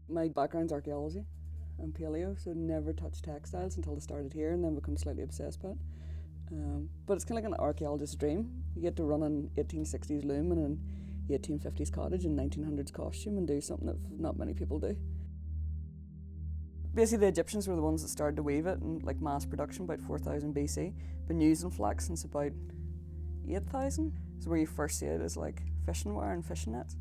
My background's archaeology and paleo, so never touched textiles until I started here and then become slightly obsessed by it. But it's kind of like an archaeologist's dream. You get to run an 1860s loom and an 1850s cottage and 1900s costume and do something that not many people do. Basically, the Egyptians were the ones that started to weave it in like mass production about 4000 BC. Been using flax since about 8000. So where you first see it is like fishing wire and fishing nets.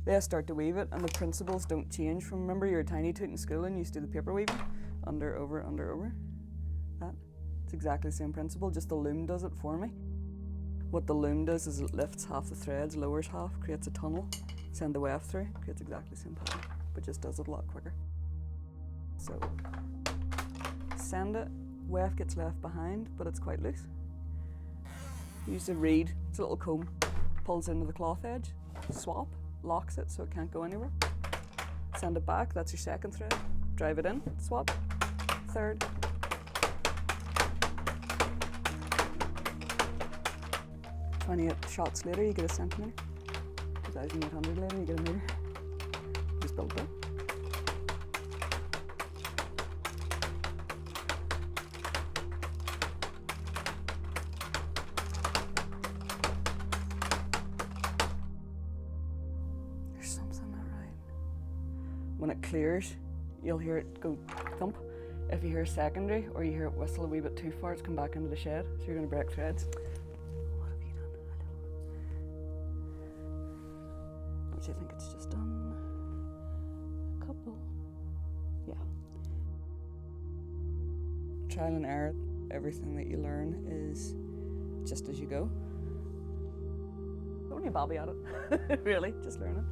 They start to weave it and the principles don't change from, remember you were a tiny toot in school and you used to do the paper weaving? Under, over, over. That. It's exactly the same principle, just the loom does it for me. What the loom does is it lifts half the threads, lowers half, creates a tunnel, send the weft through, creates exactly the same pattern, but just does it a lot quicker. So, send it, weft gets left behind, but it's quite loose. Use a reed, it's a little comb, pulls into the cloth edge, swap, locks it so it can't go anywhere. Send it back, that's your second thread. Drive it in, swap, third. "28 shots later, you get a centimetre. 2,800 later, you get a metre. Just build it. There's something not right. When it clears, you'll hear it go thump. If you hear a secondary or you hear it whistle a wee bit too far, it's come back into the shed, so you're going to break threads. Which I think it's just done a couple. Yeah. Trial and error. Everything that you learn is just as you go. Don't really bobby at it, really, just learn it.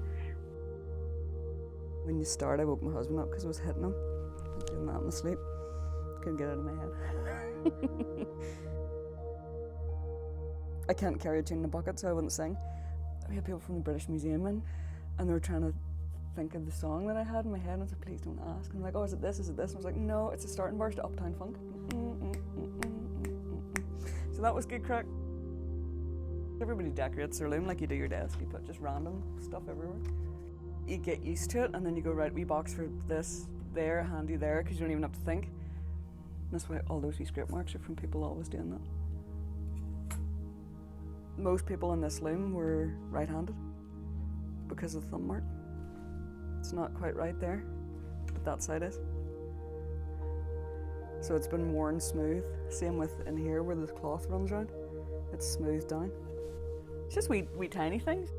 When you start, I woke my husband up because I was hitting him. I was doing that in my sleep. Couldn't get it out of my head. I can't carry a tune in a bucket, so I wouldn't sing. We had people from the British Museum in, and they were trying to think of the song that I had in my head, and I was like, please don't ask. And I'm like, oh, is it this, is it this? And I was like, no, it's a starting verse to Uptown Funk. So that was good crack. Everybody decorates their loom like you do your desk. You put just random stuff everywhere. You get used to it, and then you go, right, wee box for this there, handy there, because you don't even have to think. And that's why all those wee scrape marks are from people always doing that. Most people in this loom were right-handed because of the thumb mark. It's not quite right there, but that side is. So it's been worn smooth. Same with in here where the cloth runs around. It's smoothed down. It's just wee tiny things.